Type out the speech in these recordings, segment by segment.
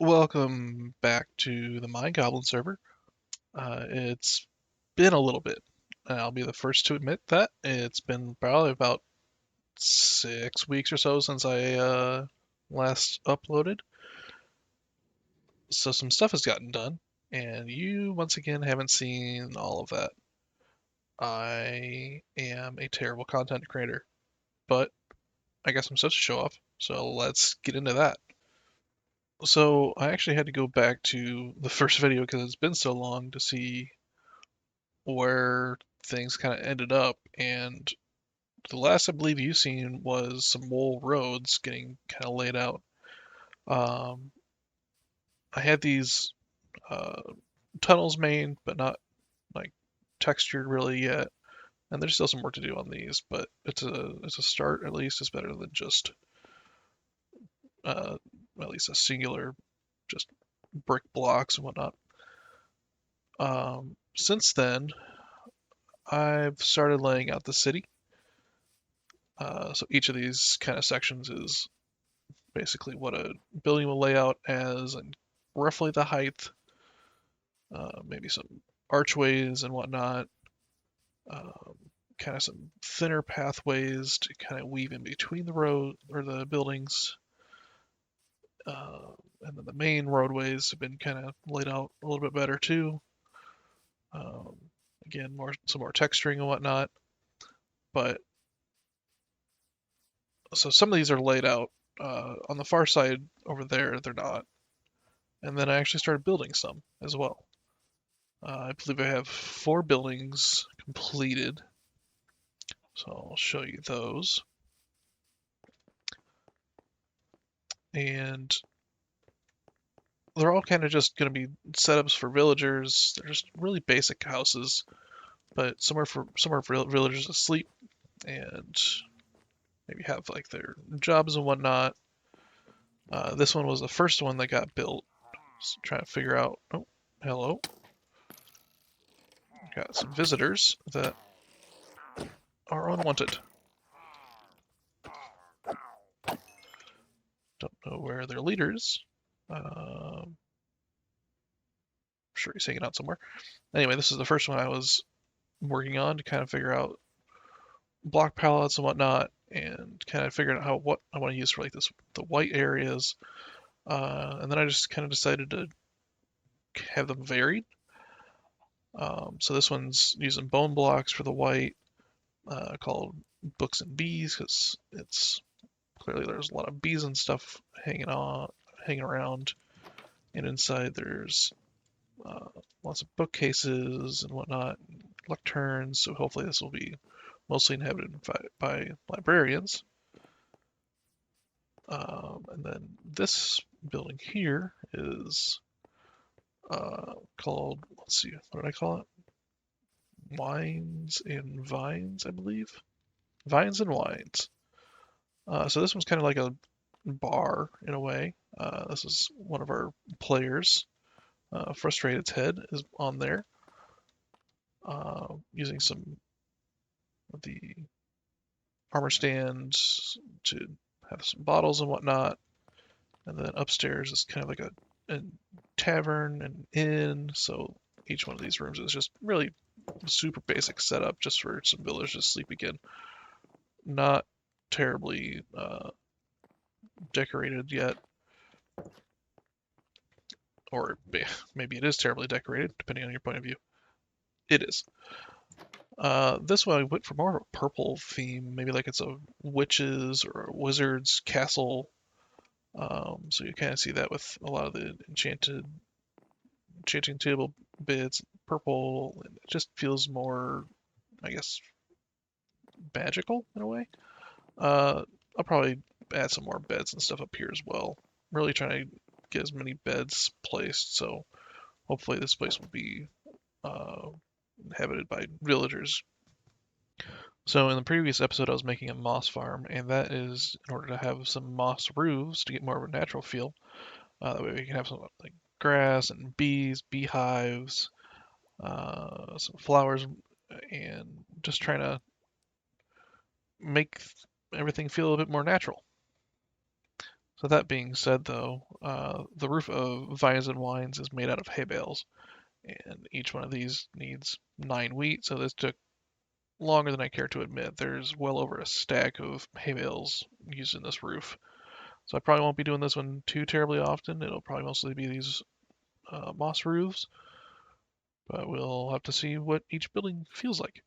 Welcome back to the MineGoblin server. It's been a little bit, and I'll be the first to admit that. It's been probably about 6 weeks or so since I last uploaded. So some stuff has gotten done, and you once again haven't seen all of that. I am a terrible content creator, but I guess I'm supposed to show off, so let's get into that. So I actually had to go back to the first video because it's been so long to see where things kind of ended up. And the last I believe you seen was some wool roads getting kind of laid out. Um, I had these uh, tunnels made, but not like textured really yet. And there's still some work to do on these, but it's a start at least. It's better than just uh, at least a singular just brick blocks and whatnot. Since then, I've started laying out the city. So each of these kind of sections is basically what a building will lay out as and roughly the height, maybe some archways and whatnot, um, kind of some thinner pathways to kind of weave in between the road or the buildings. And then the main roadways have been kind of laid out a little bit better too. Um, Again, some more texturing and whatnot. But so some of these are laid out. On the far side over there, they're not. And then I actually started building some as well. I believe I have 4 buildings completed, so I'll show you those. And they're all kind of just going to be setups for villagers. They're just really basic houses, but somewhere for villagers to sleep and maybe have like their jobs and whatnot. This one was the first one that got built. Just trying to figure out. Oh, hello. Got some visitors that are unwanted. Don't know where their leaders. I'm sure he's hanging out somewhere. Anyway, this is the first one I was working on to kind of figure out block palettes and whatnot, and kind of figuring out what I want to use for like the white areas. And then I just kind of decided to have them varied. So this one's using bone blocks for the white, called Books and Bees, because it's clearly there's a lot of bees and stuff hanging around, and inside there's uh, lots of bookcases and whatnot, lecterns. So hopefully this will be mostly inhabited by librarians. And then this building here is called, let's see, what did I call it? Wines and Vines, I believe. Vines and Wines. So this one's kind of like a bar in a way. This is one of our players. Frustrated's head is on there. Using some of the armor stands to have some bottles and whatnot. And then upstairs is kind of like a tavern and inn. So each one of these rooms is just really super basic setup just for some villagers to sleep again. Not terribly decorated yet. Or maybe it is terribly decorated, depending on your point of view. It is. This one I went for more of a purple theme, maybe like it's a witches or a wizard's castle. So you kind of see that with a lot of the enchanting table bits, purple, and it just feels more, I guess, magical in a way. I'll probably add some more beds and stuff up here as well. Really trying to get as many beds placed, so hopefully this place will be uh, inhabited by villagers. So in the previous episode, I was making a moss farm, and that is in order to have some moss roofs to get more of a natural feel. That way we can have some like grass and bees, beehives, some flowers, and just trying to make everything feel a bit more natural. So that being said, though, the roof of Vines and Wines is made out of hay bales, and each one of these needs 9 wheat, so this took longer than I care to admit. There's well over a stack of hay bales used in this roof. So I probably won't be doing this one too terribly often. It'll probably mostly be these moss roofs, but we'll have to see what each building feels like.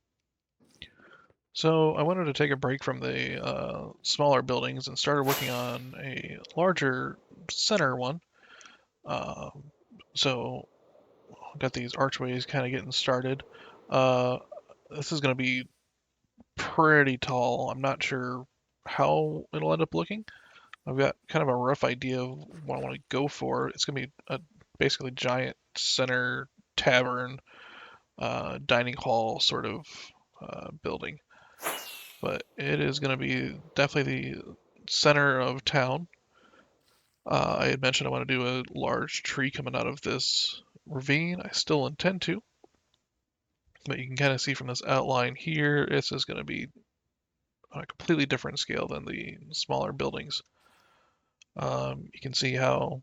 So I wanted to take a break from the smaller buildings and started working on a larger center one. So got these archways kind of getting started. Uh, this is going to be pretty tall. I'm not sure how it'll end up looking. I've got kind of a rough idea of what I want to go for. It's going to be a basically giant center tavern, dining hall sort of building. But it is going to be definitely the center of town. I had mentioned I want to do a large tree coming out of this ravine. I still intend to, but you can kind of see from this outline here, this is going to be on a completely different scale than the smaller buildings. You can see how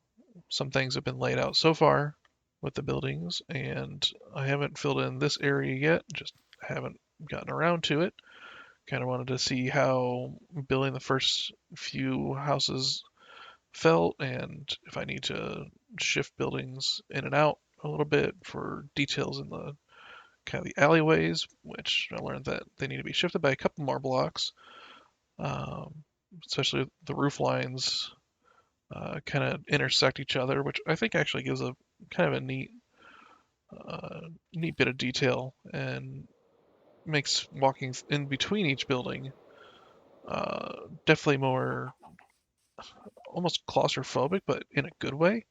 some things have been laid out so far with the buildings, and I haven't filled in this area yet, just haven't gotten around to it. Kind of wanted to see how building the first few houses felt, and if I need to shift buildings in and out a little bit for details in the kind of the alleyways, which I learned that they need to be shifted by a couple more blocks, especially the roof lines kind of intersect each other, which I think actually gives a kind of a neat bit of detail and makes walking in between each building definitely more almost claustrophobic, but in a good way.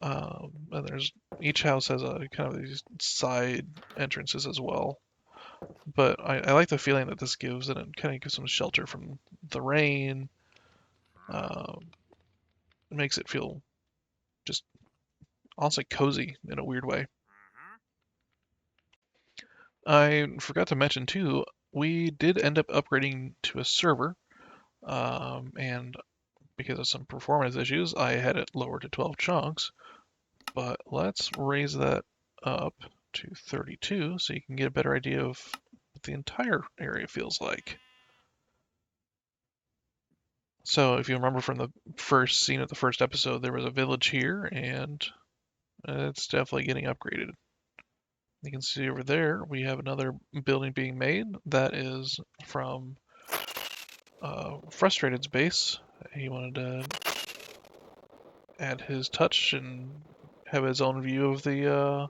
And there's each house has a kind of these side entrances as well. But I like the feeling that this gives, and it kind of gives some shelter from the rain. It makes it feel just honestly cozy in a weird way. I forgot to mention too, we did end up upgrading to a server, and because of some performance issues, I had it lowered to 12 chunks. But let's raise that up to 32 so you can get a better idea of what the entire area feels like. So if you remember from the first scene of the first episode, there was a village here, and it's definitely getting upgraded. You can see over there, we have another building being made. That is from Frustrated's base. He wanted to add his touch and have his own view of the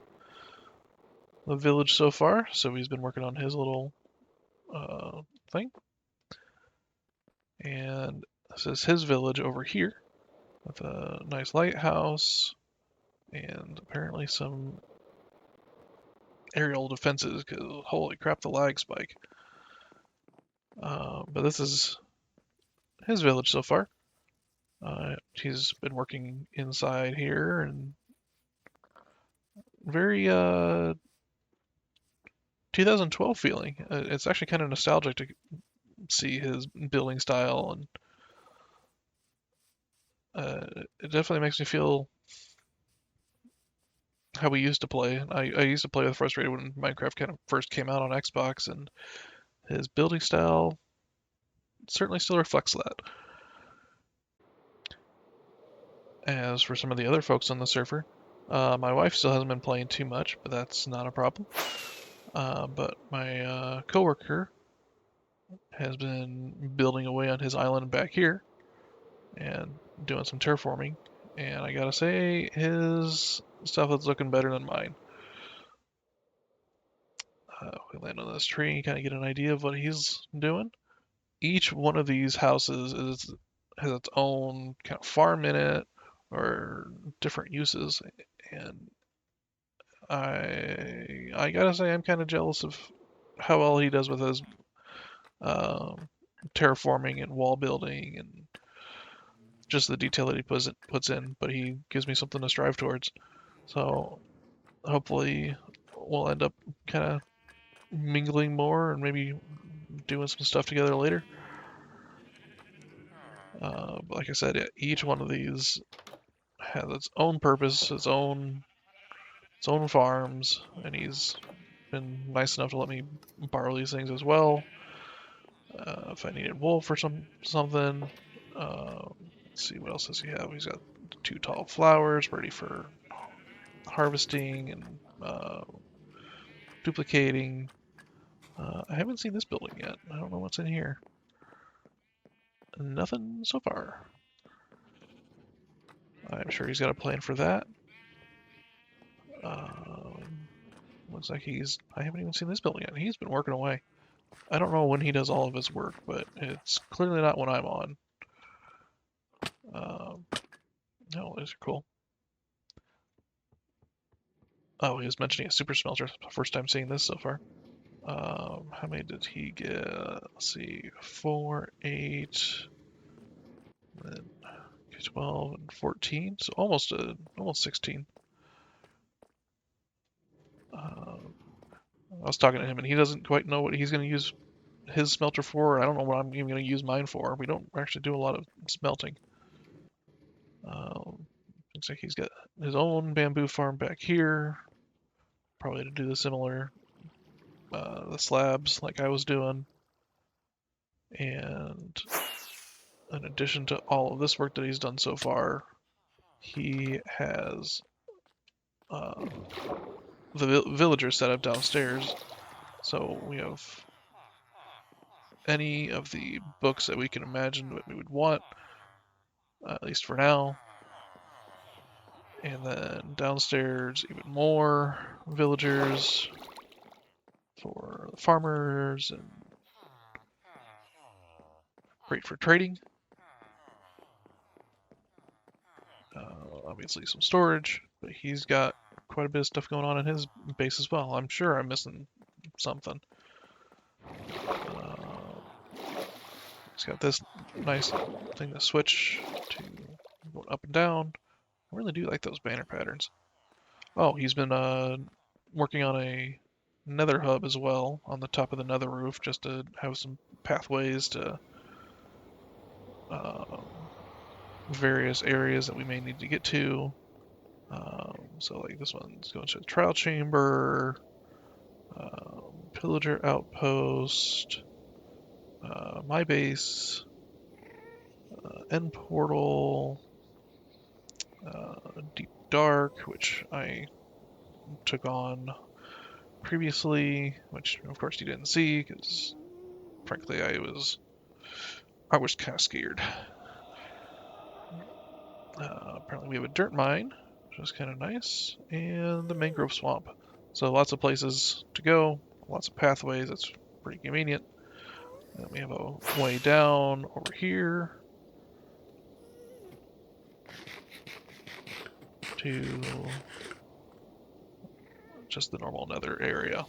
village so far. So he's been working on his little thing. And this is his village over here with a nice lighthouse and apparently some aerial defenses because holy crap, the lag spike. But this is his village so far. He's been working inside here and very 2012 feeling. It's actually kind of nostalgic to see his building style, and it definitely makes me feel how we used to play. I used to play with Frustrated when Minecraft kind of first came out on Xbox, and his building style certainly still reflects that. As for some of the other folks on the server, my wife still hasn't been playing too much, but that's not a problem. But my coworker has been building away on his island back here and doing some terraforming. And I gotta say, his stuff is looking better than mine. We land on this tree and kind of get an idea of what he's doing. Each one of these houses has its own kind of farm in it or different uses, and I gotta say I'm kind of jealous of how well he does with his terraforming and wall building and just the detail that he puts in. But he gives me something to strive towards. So hopefully we'll end up kind of mingling more and maybe doing some stuff together later. But like I said, each one of these has its own purpose, its own farms, and he's been nice enough to let me borrow these things as well. If I needed wool for something. Let's see, what else does he have? He's got 2 tall flowers ready for harvesting and duplicating. I haven't seen this building yet. I don't know what's in here. Nothing so far. I'm sure he's got a plan for that. Looks like I haven't even seen this building yet. He's been working away. I don't know when he does all of his work, but it's clearly not when I'm on. No, these are cool. Oh, he was mentioning a super smelter. First time seeing this so far. How many did he get? Let's see, 4, 8, then 12, and 14. So almost 16. I was talking to him, and he doesn't quite know what he's going to use his smelter for. I don't know what I'm even going to use mine for. We don't actually do a lot of smelting. Looks like he's got his own bamboo farm back here. Probably to do the similar, the slabs like I was doing. And in addition to all of this work that he's done so far, he has the villagers set up downstairs. So we have any of the books that we can imagine what we would want, at least for now. And then downstairs, even more villagers for the farmers and great for trading. Obviously some storage, but he's got quite a bit of stuff going on in his base as well. I'm sure I'm missing something. He's got this nice thing to switch to go up and down. I really do like those banner patterns. Oh, he's been working on a nether hub as well on the top of the nether roof, just to have some pathways to various areas that we may need to get to. So like this one's going to the trial chamber, pillager outpost, my base, end portal, deep dark, which I took on previously, which of course you didn't see because frankly I was kind of scared. Apparently we have a dirt mine, which is kind of nice, and the mangrove swamp. So lots of places to go, lots of pathways. That's pretty convenient. And we have a way down over here to just the normal nether area.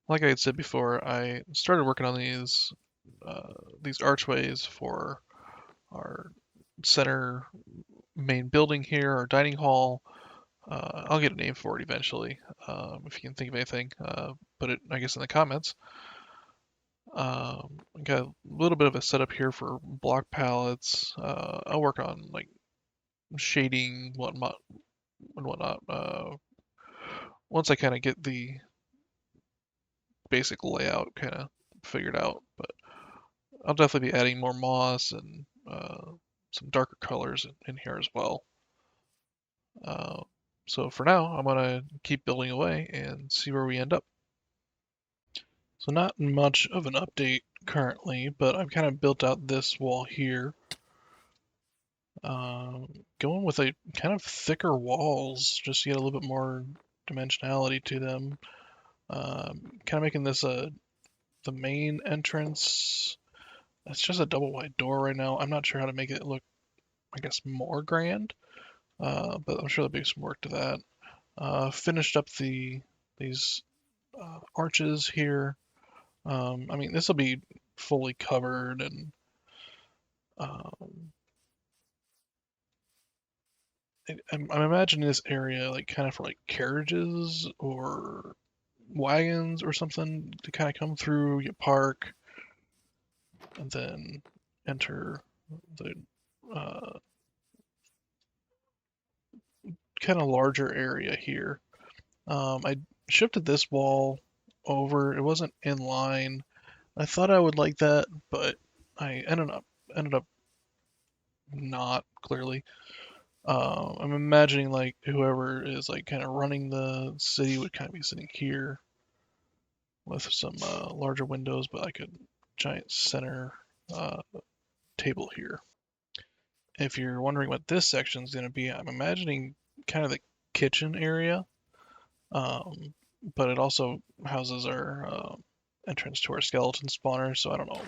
Like I had said before, I started working on these archways for our center main building here, our dining hall. I'll get a name for it eventually. If you can think of anything, put it, I guess, in the comments. Got a little bit of a setup here for block palettes. I'll work on like shading and whatnot. Once I kind of get the basic layout kind of figured out, but I'll definitely be adding more moss and some darker colors in here as well. So for now, I'm gonna keep building away and see where we end up. So not much of an update currently, but I've kind of built out this wall here. Going with a kind of thicker walls, just to get a little bit more dimensionality to them. Kind of making this the main entrance. It's just a double wide door right now. I'm not sure how to make it look, I guess, more grand, but I'm sure there'll be some work to that. Finished up these arches here. I mean, this will be fully covered, and I'm imagining this area like kind of for like carriages or wagons or something to kind of come through, you park, and then enter the kind of larger area here. I shifted this wall over. It wasn't in line. I thought I would like that, but I ended up not clearly. I'm imagining like whoever is like kind of running the city would kind of be sitting here with some larger windows, but like a giant center uh, table here. If you're wondering what this section is going to be, I'm imagining kind of the kitchen area, um, but it also houses our entrance to our skeleton spawner. So I don't know.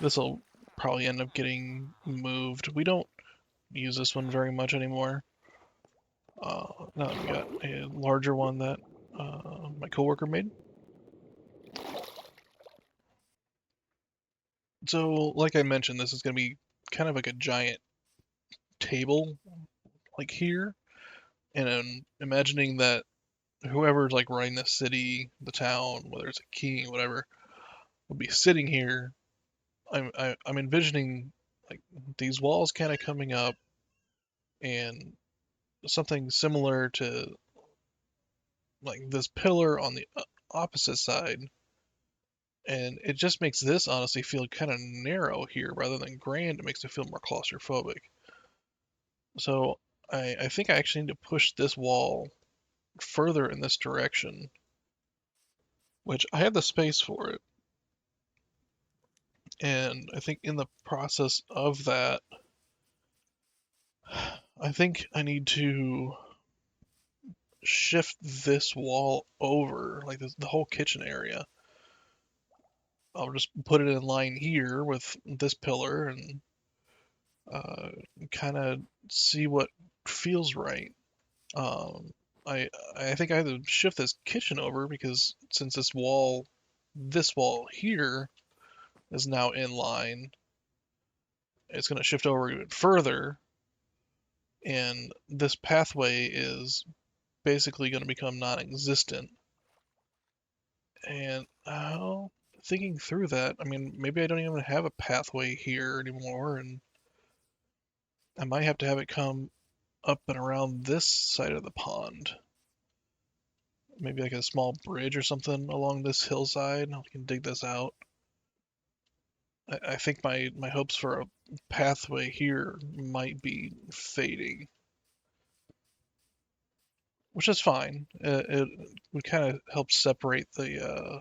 This will probably end up getting moved. We don't use this one very much anymore. Now that we got a larger one that my coworker made. So, like I mentioned, this is going to be kind of like a giant table, like here, and I'm imagining that whoever's like running the city, the town, whether it's a king, whatever, will be sitting here. I'm envisioning like these walls kind of coming up and something similar to like this pillar on the opposite side, and it just makes this honestly feel kind of narrow here rather than grand. It makes it feel more claustrophobic. So I think I actually need to push this wall further in this direction, which I have the space for it. And I think in the process of that, I think I need to shift this wall over, like the whole kitchen area. I'll just put it in line here with this pillar and uh, kind of see what feels right. Um, I think I have to shift this kitchen over because since this wall here is now in line, it's going to shift over even further, and this pathway is basically going to become non-existent. And thinking through that, I mean, maybe I don't even have a pathway here anymore, and I might have to have it come up and around this side of the pond. Maybe like a small bridge or something along this hillside. I can dig this out. I think my hopes for a pathway here might be fading, which is fine. It would kind of help separate the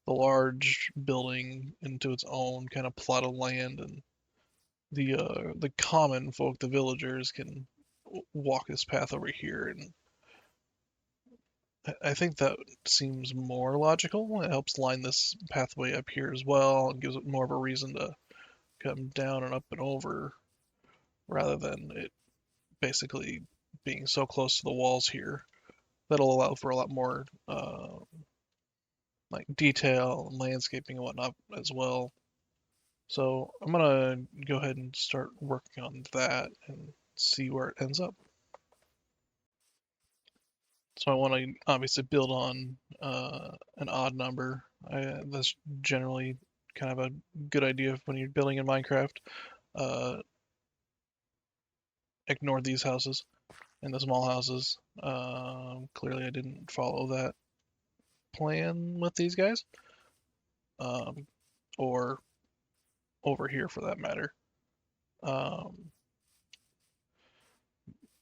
large building into its own kind of plot of land, and the common folk, the villagers, can walk this path over here, and I think that seems more logical. It helps line this pathway up here as well, and gives it more of a reason to come down and up and over, rather than it basically being so close to the walls here. That'll allow for a lot more like detail and landscaping and whatnot as well. So I'm gonna go ahead and start working on that and see where it ends up. So I want to obviously build on an odd number. That's generally kind of a good idea when you're building in Minecraft. Uh, Ignore these houses and the small houses. Clearly I didn't follow that plan with these guys. Um, or over here for that matter. Um,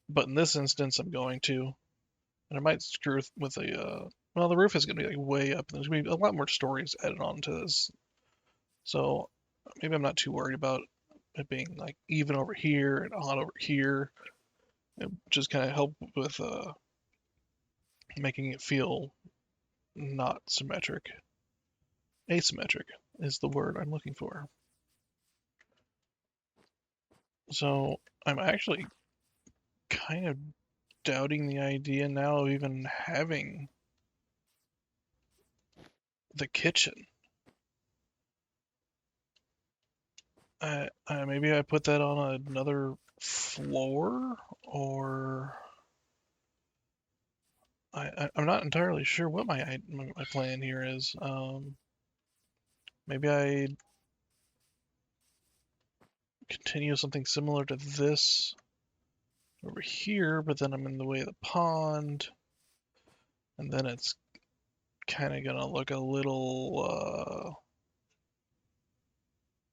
but in this instance, I'm going to, and I might screw with well, the roof is going to be like way up. There's going to be a lot more stories added on to this. So maybe I'm not too worried about it being like even over here and odd over here. It just kind of help with making it feel not symmetric. Asymmetric is the word I'm looking for. So I'm actually kind of doubting the idea now of even having the kitchen. Maybe I put that on another floor, or I'm not entirely sure what my plan here is. Maybe I continue something similar to this over here, but then I'm in the way of the pond, and then it's kind of gonna look a little,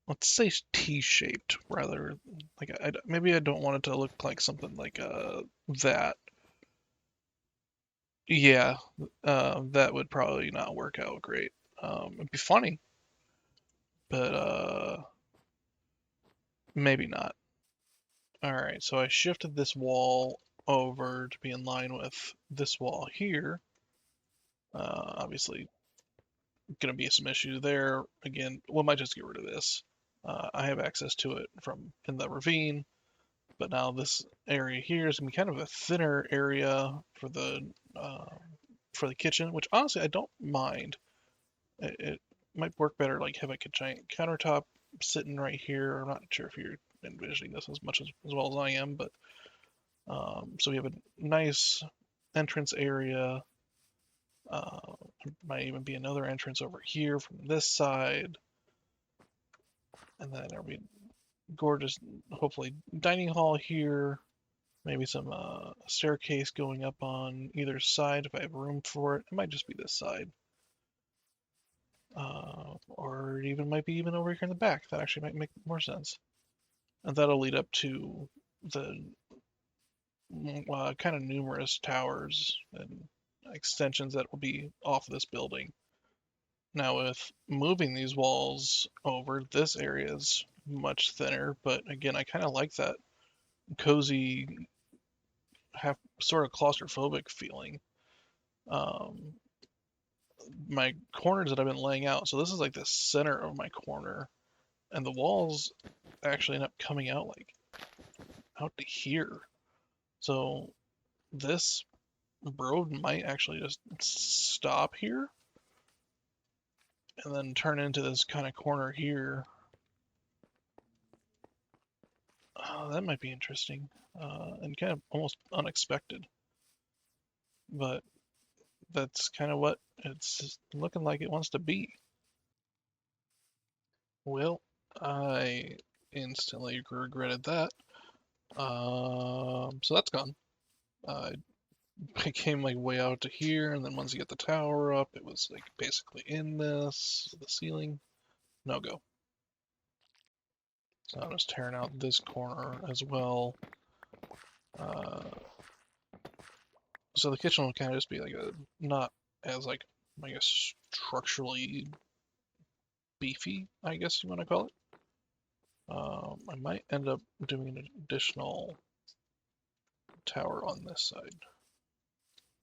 let's say T-shaped rather. Like maybe I don't want it to look like something like that. Yeah, that would probably not work out great. It'd be funny, but maybe not. All right, so I shifted this wall over to be in line with this wall here. Obviously, going to be some issues there. Again, we might just get rid of this. I have access to it from in the ravine, but now this area here is going to be kind of a thinner area uh, for the kitchen, which honestly I don't mind. It might work better like have like a giant countertop sitting right here. I'm not sure if you're envisioning this as much as well as I am, but so we have a nice entrance area. Might even be another entrance over here from this side. And then there'll be gorgeous, hopefully, dining hall here. Maybe some staircase going up on either side if I have room for it. It might just be this side. Or it even might be even over here in the back. That actually might make more sense. And that'll lead up to the kind of numerous towers and extensions that will be off this building. Now with moving these walls over, this area is much thinner, but again, I kind of like that cozy, half sort of claustrophobic feeling. Um, my corners that I've been laying out, so this is like the center of my corner, and the walls actually end up coming out like out to here. So this road might actually just stop here and then turn into this kind of corner here. That might be interesting and kind of almost unexpected, but that's kind of what it's looking like it wants to be. Well, I instantly regretted that. So that's gone. I came like way out to here, and then once you get the tower up, it was like basically in this, the ceiling. No go. So I'm just tearing out this corner as well. Uh, so the kitchen will kind of just be like a, not as like, I guess, structurally beefy, I guess you want to call it. I might end up doing an additional tower on this side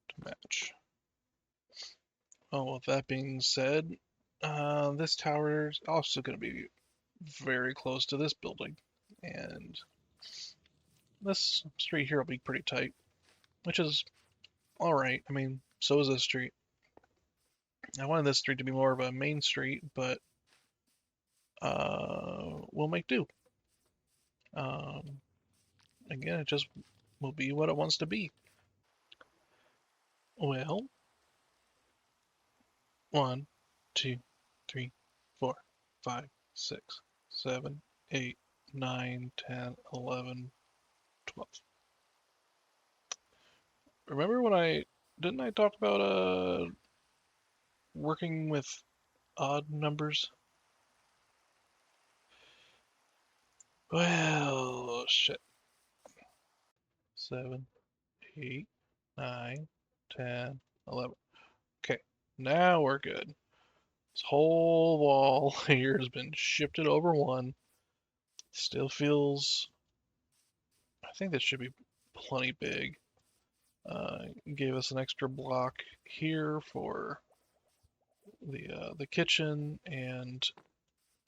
to match. Oh, with that being said, this tower is also going to be very close to this building, and this street here will be pretty tight, which is alright. I mean, so is this street. I wanted this street to be more of a main street, but we'll make do. Again, it just will be what it wants to be. Well, 1, 2, 3, 4, 5, 6, 7, 8, 9, 10, 11, 12. Remember when didn't I talk about working with odd numbers? Well, shit. 7, 8, 9, 10, 11. Okay, now we're good. This whole wall here has been shifted over one. Still feels, I think this should be plenty big. Gave us an extra block here for the kitchen and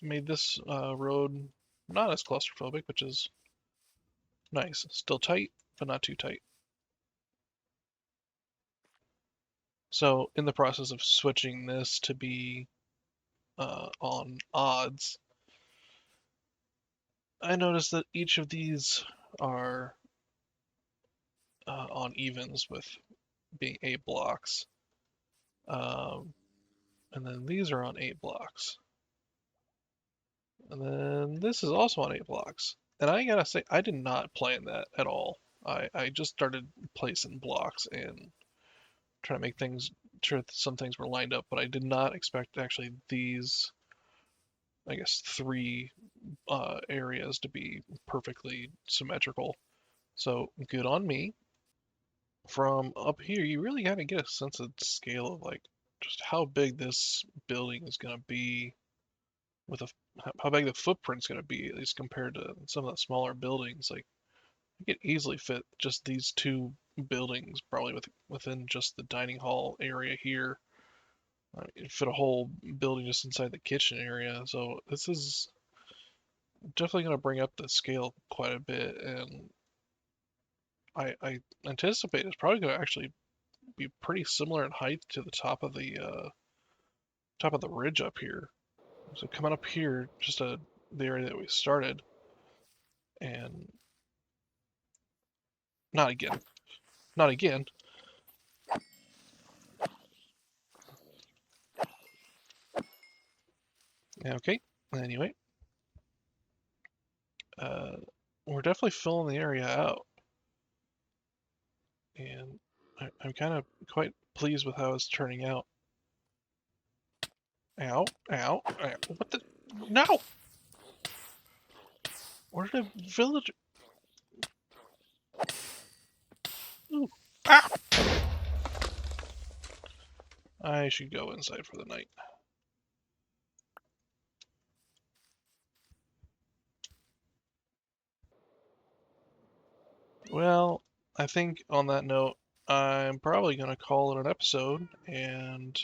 made this road not as claustrophobic, which is nice. Still tight, but not too tight. So in the process of switching this to be on odds, I noticed that each of these are on evens with being 8 blocks. And then these are on 8 blocks. And then this is also on 8 blocks. And I gotta say, I did not plan that at all. I just started placing blocks and trying to make things sure that some things were lined up, but I did not expect actually these, I guess, 3 areas to be perfectly symmetrical. So good on me. From up here, you really gotta get a sense of scale of like just how big this building is gonna be with how big the footprint's gonna be, at least compared to some of the smaller buildings. Like you could easily fit just these 2 buildings probably within just the dining hall area here. You'd fit a whole building just inside the kitchen area. So this is definitely going to bring up the scale quite a bit, and I anticipate it's probably going to actually be pretty similar in height to the top of the ridge up here. So coming up here, just the area that we started, and not again, not again. Okay, anyway, uh, we're definitely filling the area out, and I'm kind of quite pleased with how it's turning out. Ow, ow, ow. What the? No! Where did the village? Ooh. Ah! I should go inside for the night. Well, I think on that note, I'm probably going to call it an episode, and,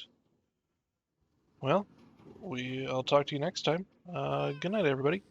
well, I'll talk to you next time. Good night, everybody.